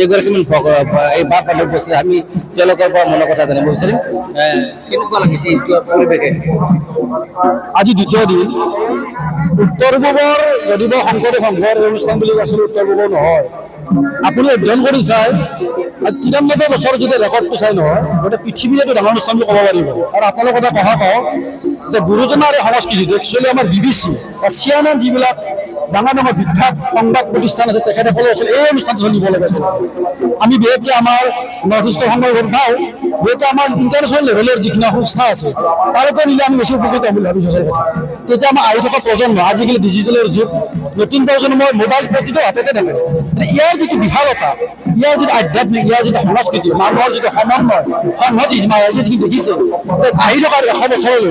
এগৰাকীমান এই বাপ বান্ধৱ বস্তু আমি তেওঁলোকৰ পৰা মনৰ কথা জানিব বিচাৰিম কেনেকুৱা লাগিছে এই পৰিৱেশে আজি দ্বিতীয় দিন উত্তৰ পূবৰ যদিও শংকৰদেৱ সংঘৰ অনুষ্ঠান বুলি কৈছিল উত্তৰ পূবৰ নহয় আপুনি অধ্যয়ন কৰি চাই 93 বছৰ যেতিয়া ৰেকৰ্ডটো চাই নহয় গোটেই পৃথিৱীৰ এইটো ডাঙৰ অনুষ্ঠান বুলি ক'ব পাৰিব আৰু আপোনালোকৰ এটা কথা কওঁ যে গুৰুজনাৰ এই সংস্কৃতিটো একচুৱেলি আমাৰ BBC বা CNN যিবিলাক ডাঙৰ ডাঙৰ বিখ্যাত সংবাদ প্ৰতিষ্ঠান আছে তেখেতসকলে আছিল এই অনুষ্ঠানটো চলিব লাগে আমি বিশেষকৈ আমাৰ নৰ্থ ইষ্টৰ সংবাদ পাওঁ বিশেষকৈ আমাৰ ইণ্টাৰনেশ্যনেল লেভেলৰ যিখিনি সংস্থা আছে তাৰ পৰা নিলে আমি বেছি উপকৃত হ'ম বুলি ভাবিছোঁ আচলতে তেতিয়া আমাৰ আহি থকা প্ৰজন্ম আজিকালি ডিজিটেলৰ যুগ নতুন প্ৰজন্মৰ মোবাইল প্ৰতিটো হাততে থাকে ইয়াৰ যিটো বিশালতা ইয়াৰ যিটো আধ্যাত্মিক ইয়াৰ যিটো সংস্কৃতি মানুহৰ যিটো সমন্বয় সংহতি মায়ে যিটো দেখিছে আহি থকা 100 বছৰলৈ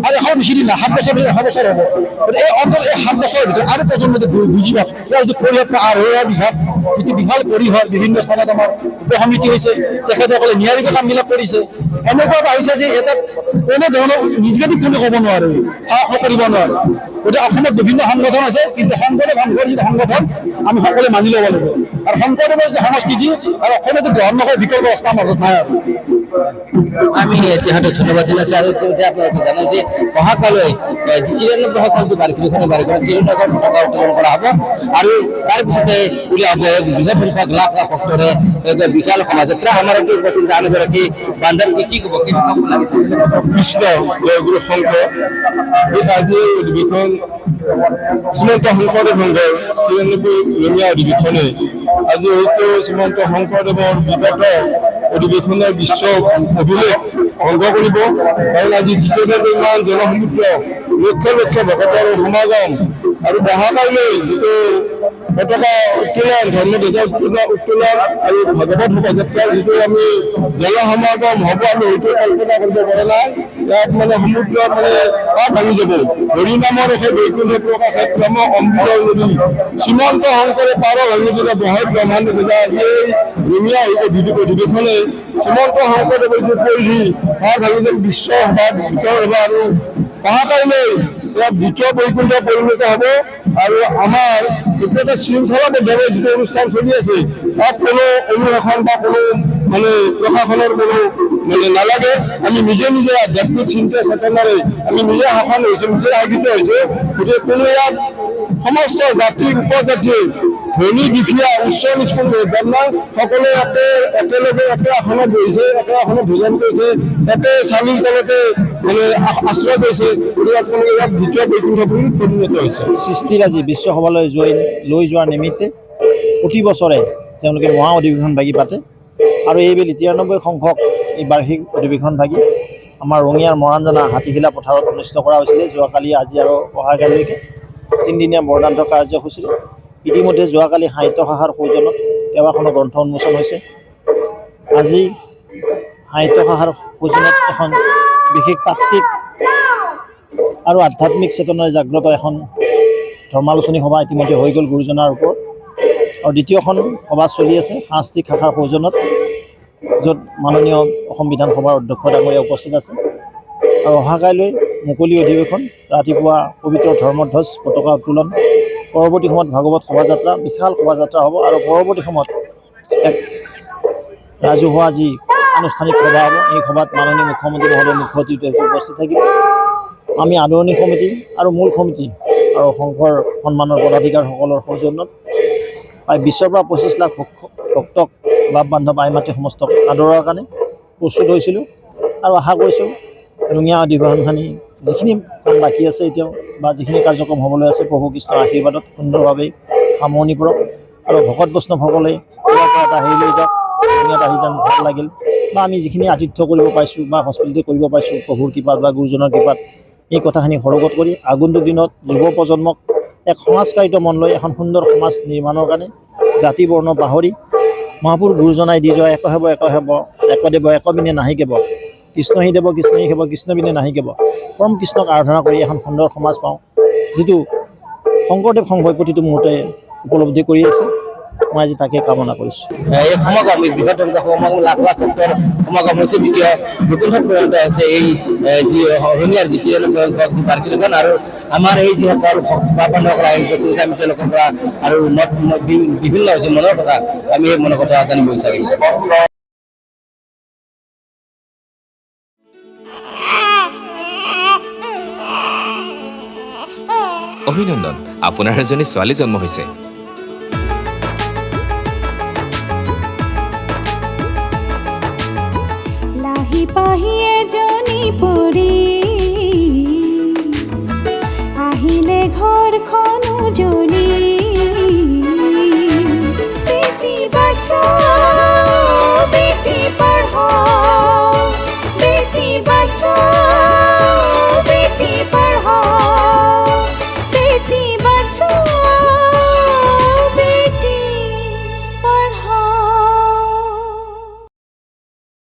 আৰু 100 বেছি দিন 7 বছৰ 100 বছৰ হ'ব এই অন্তত এই 7 বছৰৰ ভিতৰত আৰু প্ৰজন্মতে বুজি পাব ইয়াৰ যিটো পৰিয়াল আৰু ইয়াৰ যিটো বিশাল পৰিসৰ বিভিন্ন স্থানত আমাৰ উপসমিতি হৈছে তেখেতসকলে নিয়াৰিকৈ কামবিলাক কৰিছে এনেকুৱা এটা হৈছে যে এটা কোনো ধৰণৰ নিগেটিভ কোনো ক'ব নোৱাৰে সাহস কৰিব নোৱাৰে গতিকে অসমত বিভিন্ন সংগঠন আছে কিন্তু শংকৰদেৱ সংঘৰ যিটো সংগঠন আমি সকলোৱে মানি ল'ব লাগিব আৰু শংকৰদেৱৰ যিটো সংস্কৃতি আৰু অসমতে গ্ৰহণ নকৰা বিকল্প ৰাস্তা মাজত নাই আৰু আমি ইতিহাসত ধন্যবাদ জানাইছোঁ আৰু আপোনালোকে জানে যে অহাকালৈ যি 93 শতাংশ বাৰ্ষিকীখনে 93 পতাকা উত্তোলন কৰা হ'ব আৰু তাৰপিছতে উলিওৱা হ'ব এক বৃহৎ সংখ্যক লাখ লাখ ভক্তৰে এক বিশাল শোভাযাত্ৰা আমাৰ এটি উপস্থিত আন এগৰাকী বান্ধৱী কি ক'ব কেনেকুৱা লাগিছে কৃষ্ণ জয়গুৰু শংকৰ এই আজি অধিৱেশন শ্ৰীমন্ত শংকৰদেৱ সংঘৰ 93 ৰঙীয়া অধিৱেশনে আজি হয়তো শ্ৰীমন্ত শংকৰদেৱৰ বিগত অধিৱেশনৰ বিশ্ব অভিলেখ ভংগ কৰিব কাৰণ আজি দ্বিতীয়তে ইমান জনসমুদ্ৰ লক্ষ লক্ষ ভকতৰ সমাগম আৰু বহাকাইলৈ যিটো পতাকা উত্তোলন ধৰ্মধ্বজা উত্তোলন আৰু ভাগৱত শোভাযাত্ৰাৰ যিটো আমি জনসমাগম হ'ব আমি সেইটো কল্পনা কৰিব পৰা নাই ইয়াত মানে সমুদ্ৰ মানে ভাঙি যাব হৰি নামৰ সেই বৈকুণ্ঠ প্ৰকাশে ক্ৰম অমৃত নদী শ্ৰীমন্ত শংকৰে পাৰ ভাঙি পেলাই বহাই ব্ৰহ্মাণ্ড পূজা এই ৰঙীয়া অধিৱেশনে শ্ৰীমন্ত শংকৰদেৱৰ যি পৰিধি পাৰ ভাঙি যাব বিশ্ব সভাত ভিতৰ হ'ব আৰু অহাকাইলৈ ইয়াত দ্বিতীয় বৈকুণ্ঠ পৰিণত হ'ব আৰু আমাৰ এইটো এটা শৃংখলাবদ্ধভাৱে যিটো অনুষ্ঠান চলি আছে তাত কোনো অনুশাসন বা কোনো মানে প্ৰশাসনৰ কোনো মানে নালাগে আমি নিজে নিজে আধ্যাত্মিক চিন্তা চেতনাৰে আমি নিজে শাসন হৈছোঁ নিজে শাসিত হৈছোঁ গতিকে কোনো ইয়াত সমস্ত জাতি উপজাতি ধনী দুখীয়া উচ্চ নিষ্পন্ন ভেদ নাই সকলোৱে একেলগে একে আসনত বহিছে একে আসনত ভোজন কৰিছে একে চালিৰ তলতে মানে আশ্ৰয় কৰিছে ইয়াত কোনো ইয়াত দ্বিতীয় বৈকুণ্ঠ পৰিণত হৈছে সৃষ্টিৰাজি বিশ্বসভালৈ লৈ যোৱাৰ নিমিত্তে প্ৰতি বছৰে তেওঁলোকে মহা অধিৱেশন ভাগি পাতে আৰু এইবেলি 93 সংখ্যক এই বাৰ্ষিক অধিৱেশন ভাগি আমাৰ ৰঙিয়াৰ মৰাণজানা হাতীখিলা পথাৰত অনুষ্ঠিত কৰা হৈছিলে যোৱাকালি আজি আৰু অহাকালৈকে 3 দিনীয়া বৰ্ণাঢ্য কাৰ্যসূচীৰে ইতিমধ্যে যোৱাকালি সাহিত্য শাখাৰ সৌজন্যত কেইবাখনো গ্ৰন্থ উন্মোচন হৈছে আজি সাহিত্য শাখাৰ সৌজন্যত এখন বিশেষ তাত্ত্বিক আৰু আধ্যাত্মিক চেতনাৰে জাগ্ৰত এখন ধৰ্মালোচনী সভা ইতিমধ্যে হৈ গ'ল গুৰুজনাৰ ওপৰত আৰু দ্বিতীয়খন সভা চলি আছে সাংস্কৃতিক শাখাৰ সৌজন্যত য'ত মাননীয় অসম বিধানসভাৰ অধ্যক্ষ ডাঙৰীয়া উপস্থিত আছে আৰু অহাকাইলৈ মুকলি অধিৱেশন ৰাতিপুৱা পবিত্ৰ ধৰ্মধ্বজ পতাকা উত্তোলন পৰৱৰ্তী সময়ত ভাগৱত শোভাযাত্ৰা বিশাল শোভাযাত্ৰা হ'ব আৰু পৰৱৰ্তী সময়ত এক ৰাজহুৱা যি আনুষ্ঠানিক সভা হ'ব এই সভাত মাননীয় মুখ্যমন্ত্ৰী মহোদয় মুখ্য অতিথি উপস্থিত থাকিব আমি আদৰণি সমিতি আৰু মূল সমিতি আৰু শংকৰ সন্মানৰ পদাধিকাৰসকলৰ সৌজন্যত প্ৰায় 20ৰ পৰা 25 লাখ ভক্তক বাপ বান্ধৱ আই মাতৃ সমস্তক আদৰৰ কাৰণে প্ৰস্তুত হৈছিলোঁ আৰু আশা কৰিছোঁ ৰঙীয়া অধিৱেশনখিনি যিখিনি কাম বাকী আছে এতিয়াও বা যিখিনি কাৰ্যক্ৰম হ'বলৈ আছে প্ৰভু কৃষ্ণৰ আশীৰ্বাদত সুন্দৰভাৱে সামৰণি পৰক আৰু ভকত বৈষ্ণৱসকলে ইয়াৰ পৰা এটা হেৰি লৈ যাওক ৰঙিয়াত আহি যেন ভাল লাগিল বা আমি যিখিনি আতিথ্য কৰিব পাইছোঁ বা হস্পিটেলিটি কৰিব পাইছোঁ প্ৰভুৰ কৃপাত বা গুৰুজনৰ কৃপাত এই কথাখিনি সৰগত কৰি আগন্তুক দিনত যুৱ প্ৰজন্মক এক সমাজকাৰিত মন লৈ এখন সুন্দৰ সমাজ নিৰ্মাণৰ কাৰণে জাতি বৰ্ণ পাহৰি মহাপুৰুষ গুৰুজনাই দি যোৱা একহেব একদেৱ একবিনে নাহিকেব কৃষ্ণহি দেৱ কৃষ্ণহি সেৱ কৃষ্ণবিনে নাহিকেব পৰম কৃষ্ণক আৰাধনা কৰি এখন সুন্দৰ সমাজ পাওঁ যিটো শংকৰদেৱ সংঘই প্ৰতিটো মুহূৰ্তে উপলব্ধি কৰি আছে মই আজি তাকে কামনা কৰিছোঁ এই সমাগম বৃহৎ সংখ্যক সমাগম লাখ লাখ ভক্তৰ সমাগম হৈছে দ্বিতীয় বৈকুণ্ঠত পৰিণত হৈছে এই যি ৰঙিয়াৰ যি 93 সংখ্যক বাৰ্ষিকীখন আৰু আমাৰ এই যিসকল বাপানসকল আহি উপস্থিত আমি তেওঁলোকৰ পৰা আৰু বিভিন্ন যি মনৰ কথা আমি এই মনৰ কথা জানিব বিচাৰিছোঁ। অভিনন্দন, আপোনাৰ এজনী ছোৱালী জন্ম হৈছে। লাহি পাহি এজনী পৰি আহিলে ঘৰখন উজলি।